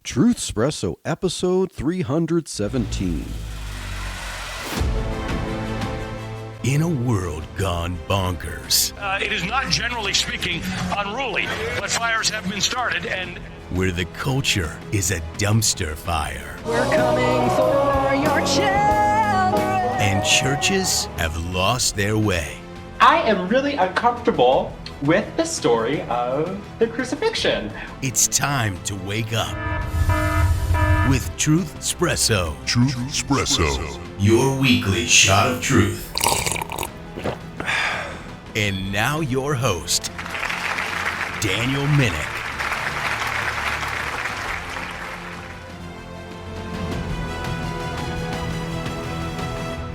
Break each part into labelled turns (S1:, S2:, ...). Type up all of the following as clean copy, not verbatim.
S1: Truthspresso, episode 317.
S2: In a world gone bonkers.
S3: It is not, generally speaking, unruly, but fires have been started and...
S2: Where the culture is a dumpster fire.
S4: We're coming for your children.
S2: And churches have lost their way.
S5: I am really uncomfortable with the story of the crucifixion.
S2: It's time to wake up with Truthspresso.
S6: Truthspresso.
S2: Your weekly shot of truth. And now your host, Daniel Minnick.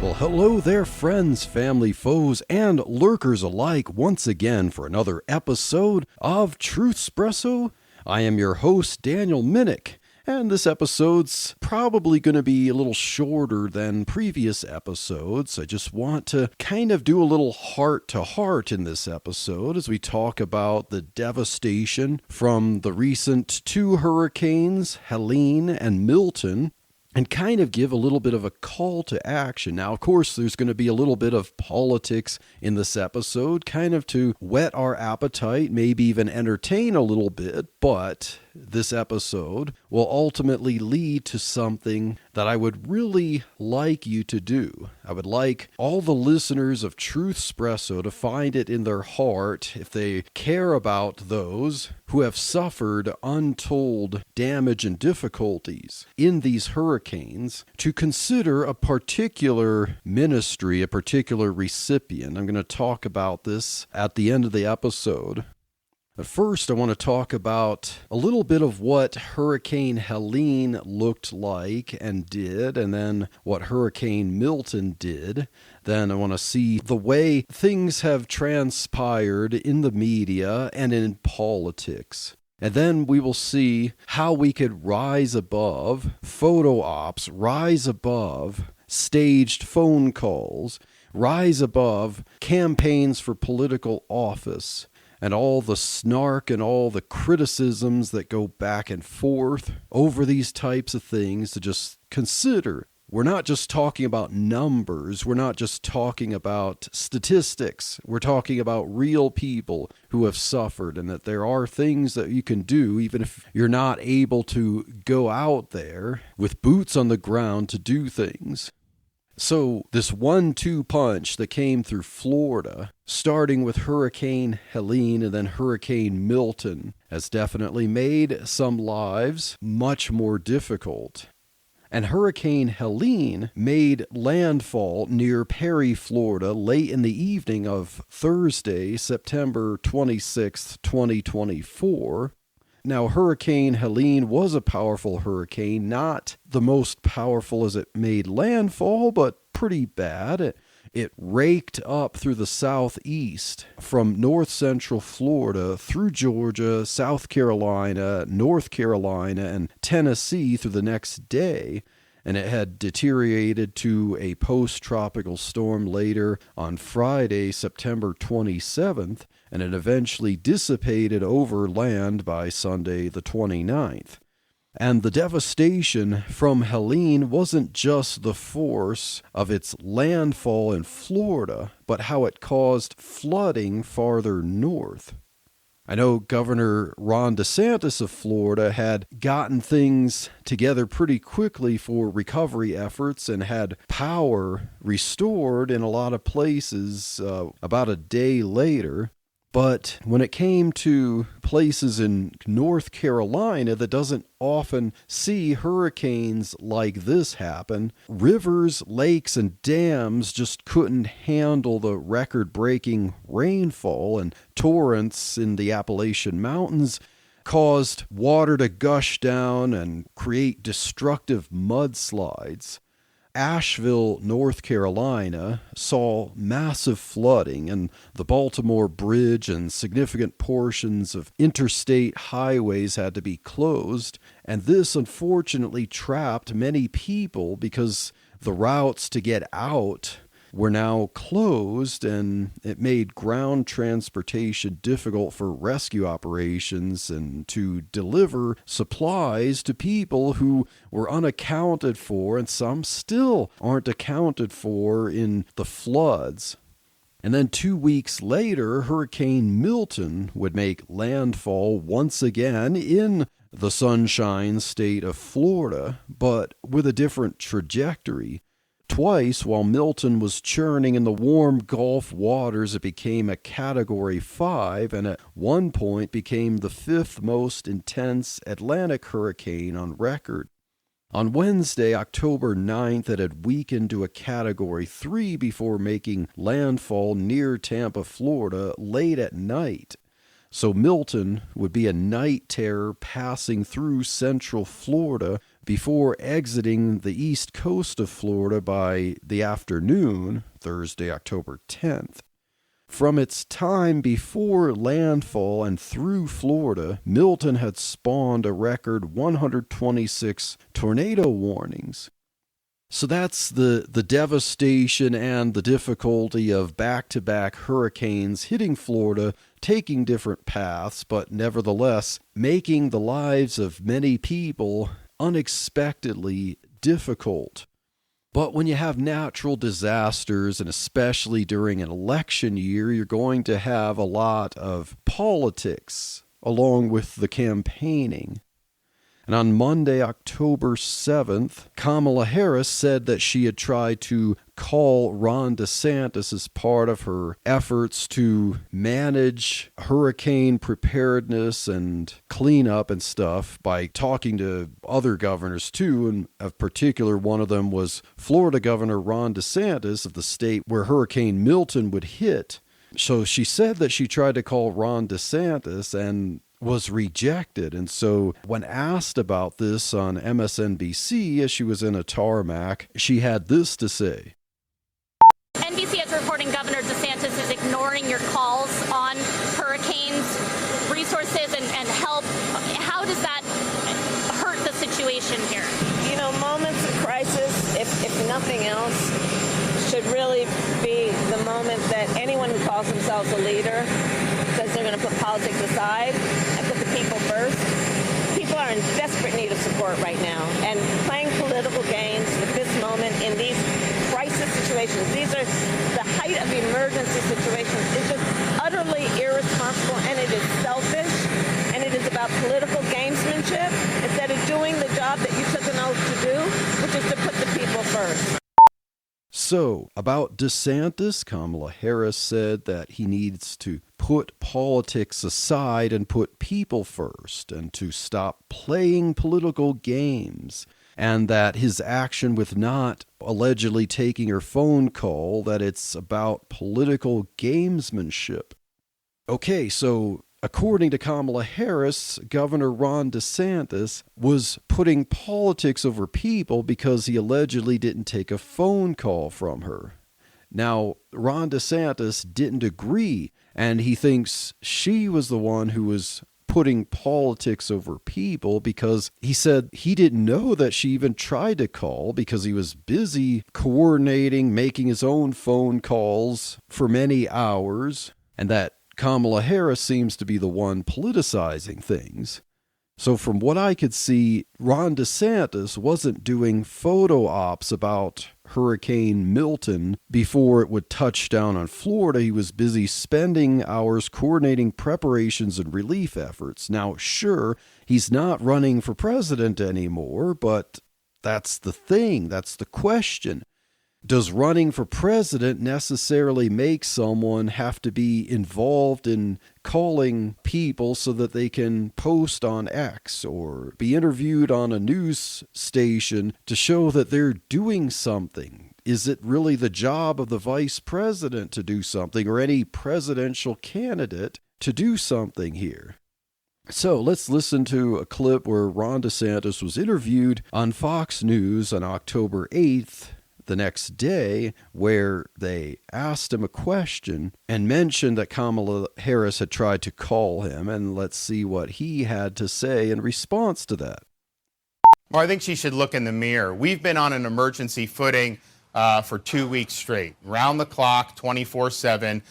S1: Well, hello there, friends, family, foes, and lurkers alike, once again for another episode of Truthspresso. I am your host, Daniel Minnick, and this episode's probably going to be a little shorter than previous episodes. I just want to kind of do a little heart-to-heart in this episode as we talk about the devastation from the recent two hurricanes, Helene and Milton, and kind of give a little bit of a call to action. Now, of course, there's going to be a little bit of politics in this episode, kind of to whet our appetite, maybe even entertain a little bit, but this episode will ultimately lead to something that I would really like you to do. I would like all the listeners of Truthspresso to find it in their heart, if they care about those who have suffered untold damage and difficulties in these hurricanes, to consider a particular ministry, a particular recipient. I'm going to talk about this at the end of the episode. But first, I want to talk about a little bit of what Hurricane Helene looked like and did, and then what Hurricane Milton did. Then I want to see the way things have transpired in the media and in politics. And then we will see how we could rise above photo ops, rise above staged phone calls, rise above campaigns for political office, and all the snark and all the criticisms that go back and forth over these types of things, to just consider. We're not just talking about numbers. We're not just talking about statistics. We're talking about real people who have suffered, and that there are things that you can do, even if you're not able to go out there with boots on the ground to do things. So this 1-2 punch that came through Florida, starting with Hurricane Helene and then Hurricane Milton, has definitely made some lives much more difficult. And Hurricane Helene made landfall near Perry, Florida, late in the evening of Thursday, September 26, 2024. Now, Hurricane Helene was a powerful hurricane, not the most powerful as it made landfall, but pretty bad. It raked up through the southeast from north central Florida through Georgia, South Carolina, North Carolina, and Tennessee through the next day. And it had deteriorated to a post-tropical storm later on Friday, September 27th, and it eventually dissipated over land by Sunday the 29th. And the devastation from Helene wasn't just the force of its landfall in Florida, but how it caused flooding farther north. I know Governor Ron DeSantis of Florida had gotten things together pretty quickly for recovery efforts and had power restored in a lot of places about a day later. But when it came to places in North Carolina that doesn't often see hurricanes like this happen, rivers, lakes, and dams just couldn't handle the record-breaking rainfall, and torrents in the Appalachian Mountains caused water to gush down and create destructive mudslides. Asheville, North Carolina, saw massive flooding, and the Baltimore Bridge and significant portions of interstate highways had to be closed, and this unfortunately trapped many people because the routes to get out were now closed, and it made ground transportation difficult for rescue operations and to deliver supplies to people who were unaccounted for, and some still aren't accounted for in the floods. And then 2 weeks later, Hurricane Milton would make landfall once again in the Sunshine State of Florida, but with a different trajectory. Twice, while Milton was churning in the warm Gulf waters, it became a Category 5, and at one point became the 5th most intense Atlantic hurricane on record. On Wednesday, October 9th, it had weakened to a Category 3 before making landfall near Tampa, Florida, late at night. So Milton would be a night terror passing through central Florida before exiting the east coast of Florida by the afternoon, Thursday, October 10th. From its time before landfall and through Florida, Milton had spawned a record 126 tornado warnings. So that's the devastation and the difficulty of back-to-back hurricanes hitting Florida, taking different paths, but nevertheless making the lives of many people unexpectedly difficult. But when you have natural disasters, and especially during an election year, you're going to have a lot of politics along with the campaigning. And on Monday, October 7th, Kamala Harris said that she had tried to call Ron DeSantis as part of her efforts to manage hurricane preparedness and cleanup and stuff by talking to other governors too, and of particular one of them was Florida Governor Ron DeSantis of the state where Hurricane Milton would hit. So she said that she tried to call Ron DeSantis and was rejected. And so when asked about this on MSNBC as she was in a tarmac, she had this to say.
S7: NBC is reporting Governor DeSantis is ignoring your calls on hurricanes, resources, and help. How does that hurt the situation here?
S4: You know, moments of crisis, if nothing else, should really be the moment that anyone who calls themselves a leader says they're going to put politics aside and put the people first. People are in desperate need of support right now, and playing political games with this moment in these crisis situations, these are the height of emergency situations, is just utterly irresponsible, and it is selfish, and it is about political gamesmanship instead of doing the job that you took an oath to do, which is to put the people first.
S1: So, about DeSantis, Kamala Harris said that he needs to put politics aside and put people first, and to stop playing political games, and that his action with not allegedly taking her phone call, that it's about political gamesmanship. Okay, so according to Kamala Harris, Governor Ron DeSantis was putting politics over people because he allegedly didn't take a phone call from her. Now, Ron DeSantis didn't agree, and he thinks she was the one who was putting politics over people because he said he didn't know that she even tried to call because he was busy coordinating, making his own phone calls for many hours, and that Kamala Harris seems to be the one politicizing things. So from what I could see, Ron DeSantis wasn't doing photo ops about Hurricane Milton before it would touch down on Florida. He was busy spending hours coordinating preparations and relief efforts. Now, sure, he's not running for president anymore, but that's the thing. That's the question. Does running for president necessarily make someone have to be involved in calling people so that they can post on X or be interviewed on a news station to show that they're doing something? Is it really the job of the vice president to do something, or any presidential candidate to do something here? So let's listen to a clip where Ron DeSantis was interviewed on Fox News on October 8th, the next day, where they asked him a question and mentioned that Kamala Harris had tried to call him, and let's see what he had to say in response to that.
S8: Well, I think she should look in the mirror. We've been on an emergency footing for 2 weeks straight, round the clock, 24/7.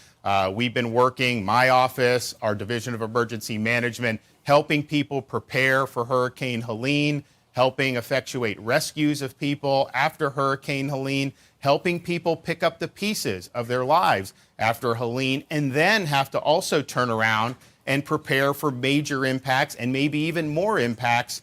S8: We've been working, my office, our Division of Emergency Management, helping people prepare for Hurricane Helene, helping effectuate rescues of people after Hurricane Helene, helping people pick up the pieces of their lives after Helene, and then have to also turn around and prepare for major impacts and maybe even more impacts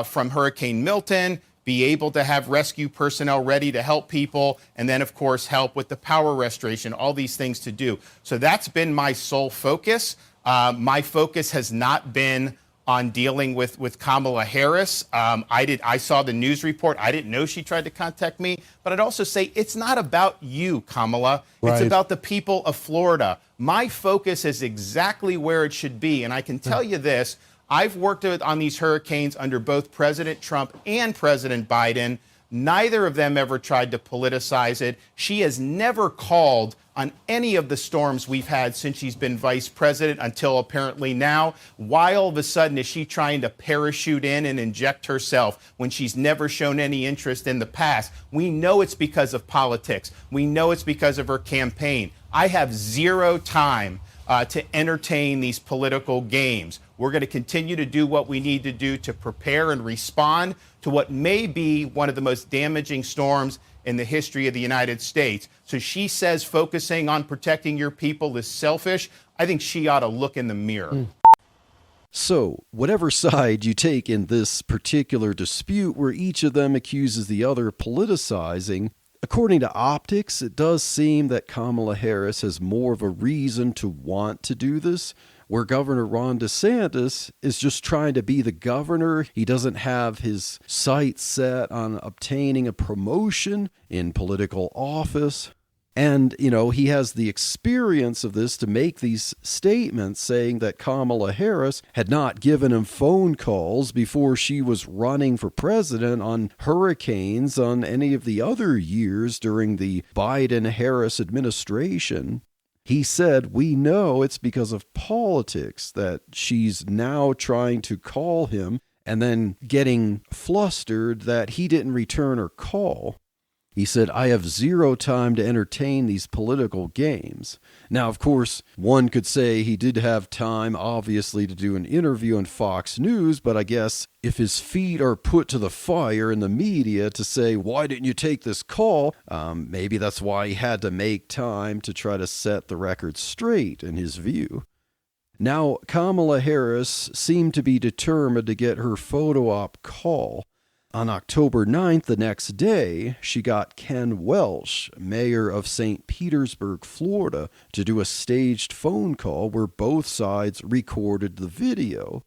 S8: from Hurricane Milton, be able to have rescue personnel ready to help people, and then, of course, help with the power restoration, all these things to do. So that's been my sole focus. My focus has not been on dealing with Kamala Harris. I saw the news report. I didn't know she tried to contact me. But I'd also say it's not about you, Kamala. Right. It's about the people of Florida. My focus is exactly where it should be. And I can tell you this. I've worked on these hurricanes under both President Trump and President Biden. Neither of them ever tried to politicize it. She has never called on any of the storms we've had since she's been vice president until apparently now. Why all of a sudden is she trying to parachute in and inject herself when she's never shown any interest in the past? We know it's because of politics. We know it's because of her campaign. I have zero time to entertain these political games. We're going to continue to do what we need to do to prepare and respond to what may be one of the most damaging storms in the history of the United States. So she says focusing on protecting your people is selfish. I think she ought to look in the mirror.
S1: So, whatever side you take in this particular dispute where each of them accuses the other of politicizing, according to optics, it does seem that Kamala Harris has more of a reason to want to do this, where Governor Ron DeSantis is just trying to be the governor. He doesn't have his sights set on obtaining a promotion in political office. And, he has the experience of this to make these statements saying that Kamala Harris had not given him phone calls before she was running for president on hurricanes on any of the other years during the Biden-Harris administration. He said, we know it's because of politics that she's now trying to call him and then getting flustered that he didn't return her call. He said, I have zero time to entertain these political games. Now, of course, one could say he did have time, obviously, to do an interview on Fox News, but I guess if his feet are put to the fire in the media to say, why didn't you take this call? Maybe that's why he had to make time to try to set the record straight in his view. Now, Kamala Harris seemed to be determined to get her photo op call. On October 9th, the next day, she got Ken Welsh, mayor of St. Petersburg, Florida, to do a staged phone call where both sides recorded the video.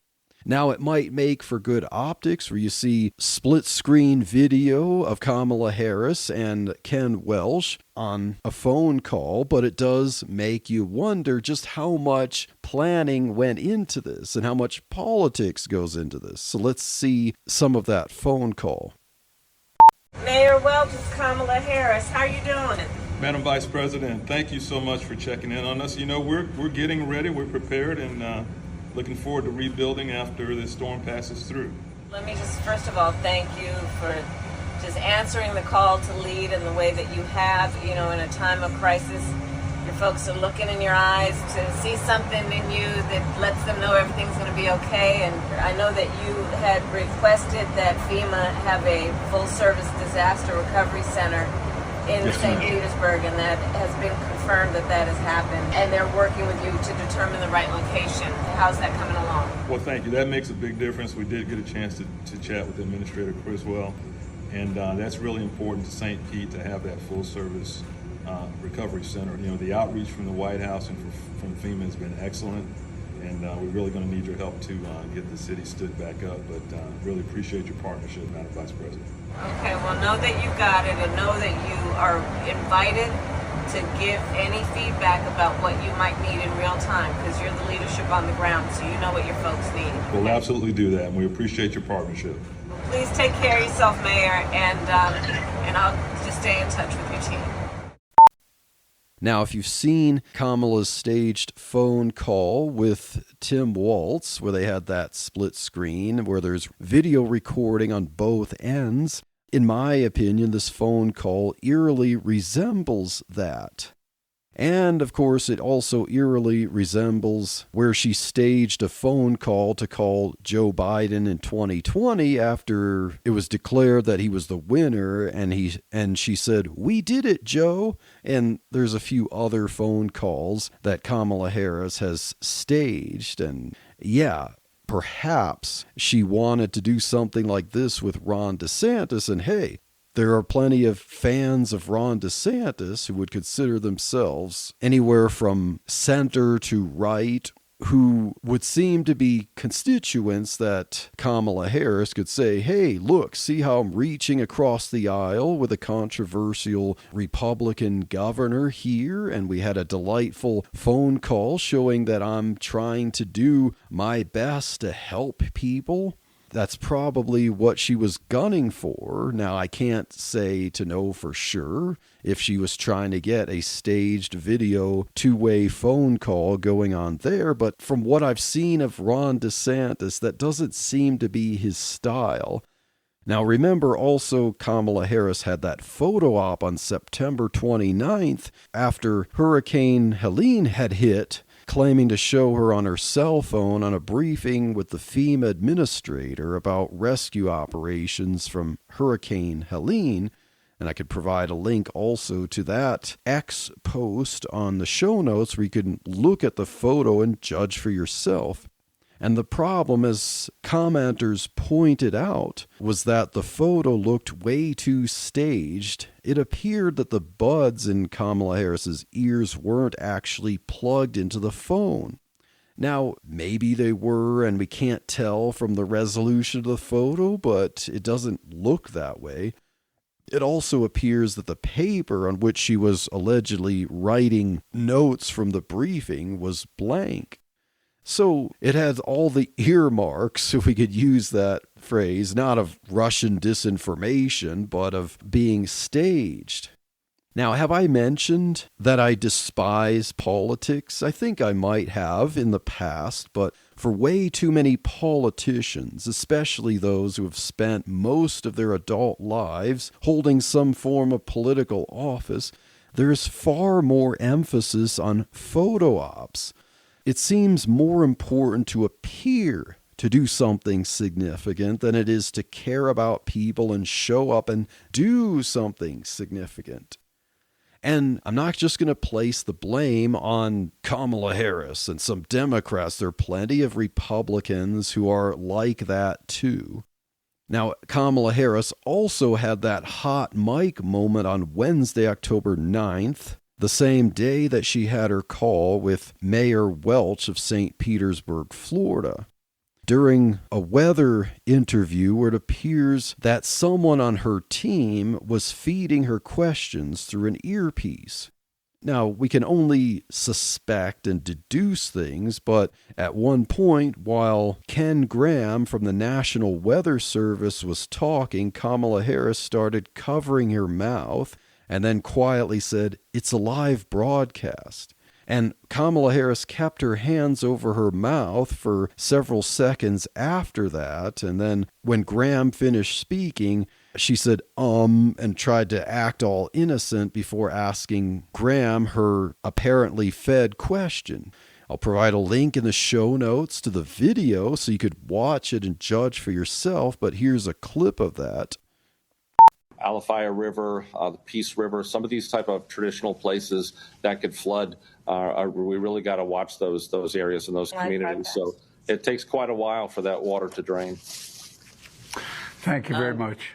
S1: Now, it might make for good optics where you see split-screen video of Kamala Harris and Ken Welsh on a phone call, but it does make you wonder just how much planning went into this and how much politics goes into this. So let's see some of that phone call.
S4: Mayor Welch, it's Kamala Harris. How are you doing?
S9: Madam Vice President, thank you so much for checking in on us. We're getting ready, we're prepared, and looking forward to rebuilding after this storm passes through.
S4: Let me just first of all thank you for just answering the call to lead in the way that you have. In a time of crisis, your folks are looking in your eyes to see something in you that lets them know everything's going to be okay. And I know that you had requested that FEMA have a full-service disaster recovery center in St. Petersburg, and that has been confirmed that has happened, and they're working with you to determine the right location. How's that coming along?
S9: Well, thank you. That makes a big difference. We did get a chance to chat with Administrator Criswell, and that's really important to St. Pete to have that full-service recovery center. The outreach from the White House and from FEMA has been excellent, and we're really going to need your help to get the city stood back up, but really appreciate your partnership, Madam Vice President.
S4: Okay, well, know that you got it, and know that you are invited to give any feedback about what you might need in real time, because you're the leadership on the ground, so you know what your folks need. Okay?
S9: We'll absolutely do that, and we appreciate your partnership.
S4: Please take care of yourself, Mayor, and I'll just stay in touch with your team.
S1: Now, if you've seen Kamala's staged phone call with Tim Walz, where they had that split screen, where there's video recording on both ends, In my opinion, this phone call eerily resembles that. And, of course, it also eerily resembles where she staged a phone call to call Joe Biden in 2020 after it was declared that he was the winner, and she said, "We did it, Joe." And there's a few other phone calls that Kamala Harris has staged, and yeah, perhaps she wanted to do something like this with Ron DeSantis, and hey, there are plenty of fans of Ron DeSantis who would consider themselves anywhere from center to right, who would seem to be constituents that Kamala Harris could say, "Hey, look, see how I'm reaching across the aisle with a controversial Republican governor here, and we had a delightful phone call showing that I'm trying to do my best to help people." That's probably what she was gunning for. Now, I can't say to know for sure if she was trying to get a staged video two-way phone call going on there, but from what I've seen of Ron DeSantis, that doesn't seem to be his style. Now, remember also Kamala Harris had that photo op on September 29th after Hurricane Helene had hit, claiming to show her on her cell phone on a briefing with the FEMA administrator about rescue operations from Hurricane Helene. And I could provide a link also to that X post on the show notes where you can look at the photo and judge for yourself. And the problem, as commenters pointed out, was that the photo looked way too staged. It appeared that the buds in Kamala Harris's ears weren't actually plugged into the phone. Now, maybe they were, and we can't tell from the resolution of the photo, but it doesn't look that way. It also appears that the paper on which she was allegedly writing notes from the briefing was blank. So it had all the earmarks, if we could use that phrase, not of Russian disinformation, but of being staged. Now, have I mentioned that I despise politics? I think I might have in the past, but for way too many politicians, especially those who have spent most of their adult lives holding some form of political office, there is far more emphasis on photo ops. It seems more important to appear to do something significant than it is to care about people and show up and do something significant. And I'm not just going to place the blame on Kamala Harris and some Democrats. There are plenty of Republicans who are like that too. Now, Kamala Harris also had that hot mic moment on Wednesday, October 9th, the same day that she had her call with Mayor Welch of St. Petersburg, Florida. During a weather interview where it appears that someone on her team was feeding her questions through an earpiece. Now, we can only suspect and deduce things, but at one point, while Ken Graham from the National Weather Service was talking, Kamala Harris started covering her mouth and then quietly said, "It's a live broadcast." And Kamala Harris kept her hands over her mouth for several seconds after that. And then when Graham finished speaking, she said, and tried to act all innocent before asking Graham her apparently fed question. I'll provide a link in the show notes to the video so you could watch it and judge for yourself. But here's a clip of that.
S10: Alafaya River, the Peace River, some of these type of traditional places that could flood. We really got to watch those areas and those communities. So it takes quite a while for that water to drain.
S11: Thank you very much.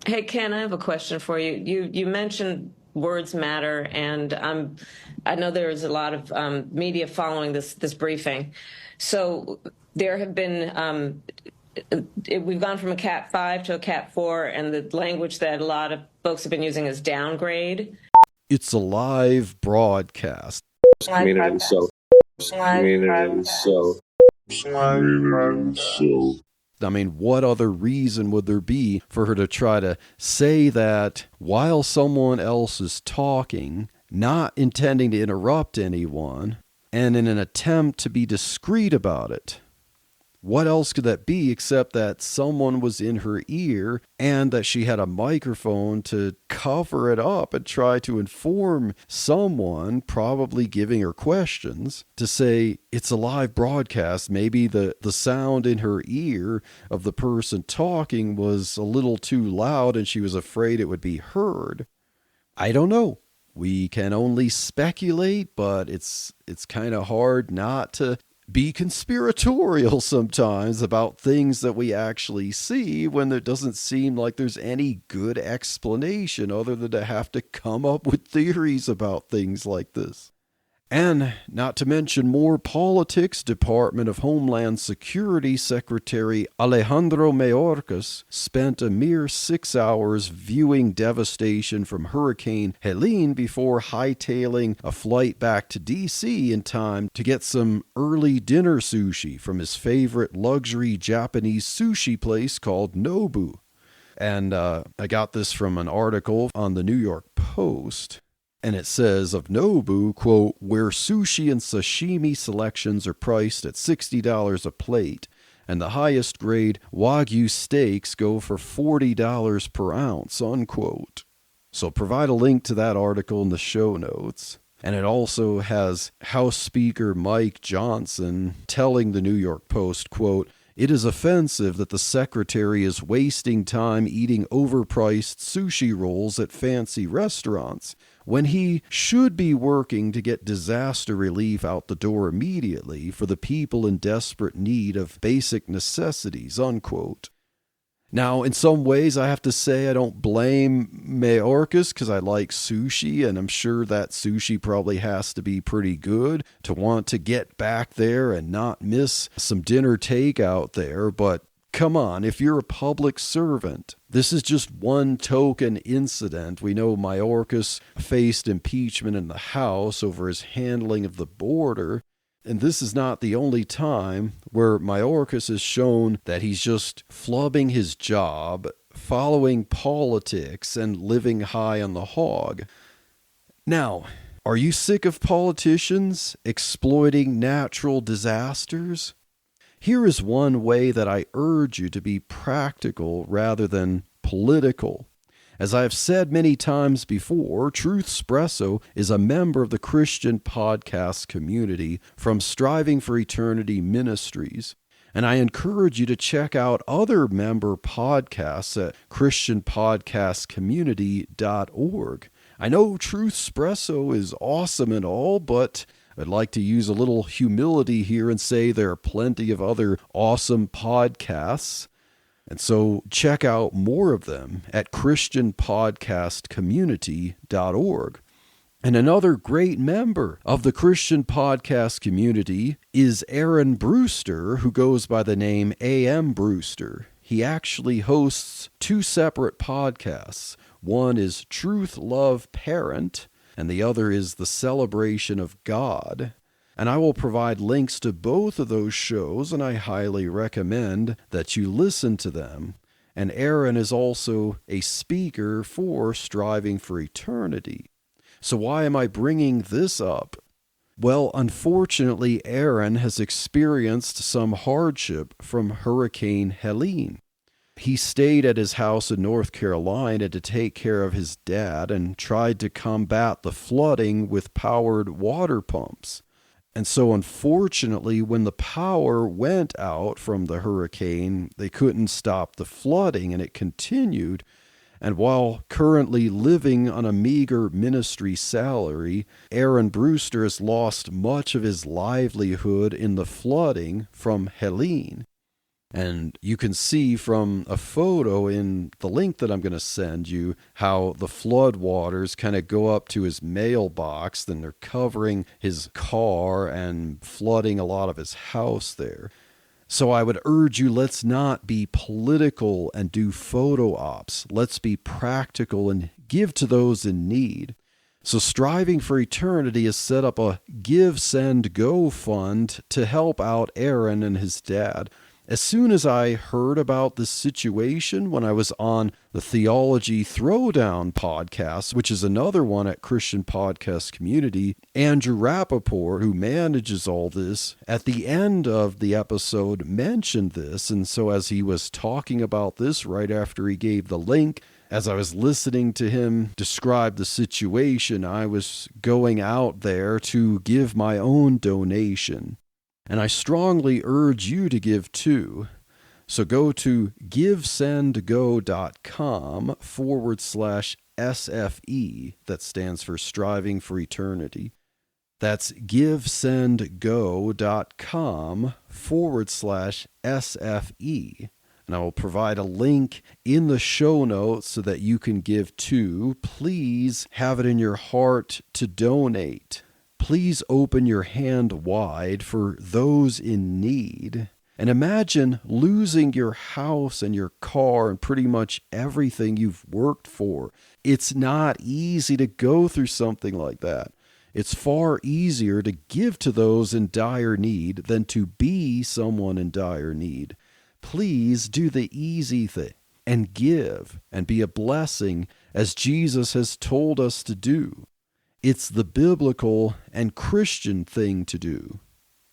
S4: Hey, Ken, I have a question for you. You mentioned words matter, and I know there's a lot of media following this briefing. So there have been we've gone from a Cat 5 to a Cat 4, and the language that a lot of folks have been using is downgrade.
S1: It's a live broadcast.
S10: Community, so. I
S1: mean, what other reason would there be for her to try to say that while someone else is talking, not intending to interrupt anyone, and in an attempt to be discreet about it? what else could that be except that someone was in her ear and that she had a microphone to cover it up and try to inform someone, probably giving her questions, to say it's a live broadcast. Maybe the sound in her ear of the person talking was a little too loud and she was afraid it would be heard. I don't know. We can only speculate, but it's kind of hard not to be conspiratorial sometimes about things that we actually see when there doesn't seem like there's any good explanation other than to have to come up with theories about things like this. And not to mention more politics, Department of Homeland Security Secretary Alejandro Mayorkas spent a mere 6 hours viewing devastation from Hurricane Helene before hightailing a flight back to D.C. in time to get some early dinner sushi from his favorite luxury Japanese sushi place called Nobu. And I got this from an article on the New York Post. And it says of Nobu, quote, where sushi and sashimi selections are priced at $60 a plate, and the highest grade Wagyu steaks go for $40 per ounce, unquote. So provide a link to that article in the show notes. And it also has House Speaker Mike Johnson telling the New York Post, quote, it is offensive that the secretary is wasting time eating overpriced sushi rolls at fancy restaurants when he should be working to get disaster relief out the door immediately for the people in desperate need of basic necessities, unquote. Now, in some ways, I have to say I don't blame Mayorkas because I like sushi, and I'm sure that sushi probably has to be pretty good to want to get back there and not miss some dinner takeout there. But come on, if you're a public servant, this is just one token incident. We know Mayorkas faced impeachment in the House over his handling of the border. And this is not the only time where Mayorkas has shown that he's just flubbing his job, following politics, and living high on the hog. Now, are you sick of politicians exploiting natural disasters? Here is one way that I urge you to be practical rather than political. As I have said many times before, Truthspresso is a member of the Christian podcast community from Striving for Eternity Ministries, and I encourage you to check out other member podcasts at christianpodcastcommunity.org. I know Truthspresso is awesome and all, but I'd like to use a little humility here and say there are plenty of other awesome podcasts. And so check out more of them at christianpodcastcommunity.org. And another great member of the Christian podcast community is Aaron Brewster, who goes by the name A.M. Brewster. He actually hosts two separate podcasts. One is Truth, Love, Parent, and the other is The Celebration of God. And I will provide links to both of those shows, and I highly recommend that you listen to them. And Aaron is also a speaker for Striving for Eternity. So why am I bringing this up? Well, unfortunately, Aaron has experienced some hardship from Hurricane Helene. He stayed at his house in North Carolina to take care of his dad and tried to combat the flooding with powered water pumps. And so unfortunately, when the power went out from the hurricane, they couldn't stop the flooding and it continued. And while currently living on a meager ministry salary, Aaron Brewster has lost much of his livelihood in the flooding from Helene. And you can see from a photo in the link that I'm going to send you how the flood waters kind of go up to his mailbox, then they're covering his car and flooding a lot of his house there. So I would urge you, let's not be political and do photo ops. Let's be practical and give to those in need. So Striving for Eternity has set up a Give, Send, Go fund to help out Aaron and his dad. As soon as I heard about this situation when I was on the Theology Throwdown podcast, which is another one at Christian Podcast Community, Andrew Rappaport, who manages all this, at the end of the episode mentioned this. And so as he was talking about this right after he gave the link, as I was listening to him describe the situation, I was going out there to give my own donation. And I strongly urge you to give too. So go to givesendgo.com/SFE. That stands for Striving for Eternity. That's givesendgo.com/SFE. And I will provide a link in the show notes so that you can give too. Please have it in your heart to donate. Please open your hand wide for those in need. And imagine losing your house and your car and pretty much everything you've worked for. It's not easy to go through something like that. It's far easier to give to those in dire need than to be someone in dire need. Please do the easy thing and give and be a blessing as Jesus has told us to do. It's the biblical and Christian thing to do.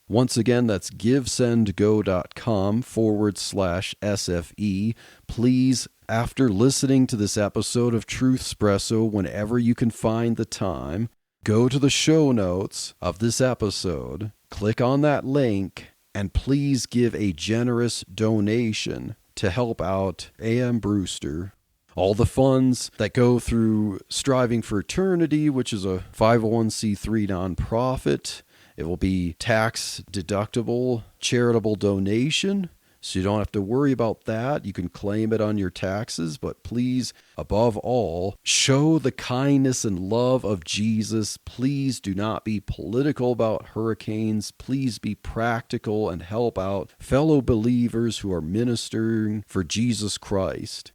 S1: Once again, that's givesendgo.com/SFE. Please, after listening to this episode of Truthspresso, whenever you can find the time, go to the show notes of this episode, click on that link, and please give a generous donation to help out A.M. Brewster. All the funds that go through Striving for Eternity, which is a 501c3 nonprofit, it will be tax-deductible charitable donation, so you don't have to worry about that. You can claim it on your taxes, but please, above all, show the kindness and love of Jesus. Please do not be political about hurricanes. Please be practical and help out fellow believers who are ministering for Jesus Christ.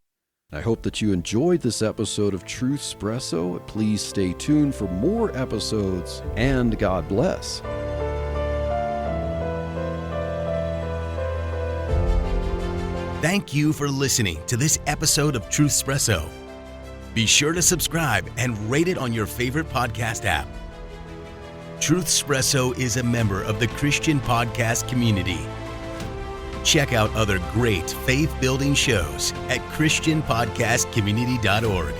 S1: I hope that you enjoyed this episode of Truthspresso. Please stay tuned for more episodes, and God bless.
S2: Thank you for listening to this episode of Truthspresso. Be sure to subscribe and rate it on your favorite podcast app. Truthspresso is a member of the Christian Podcast Community. Check out other great faith-building shows at ChristianPodcastCommunity.org.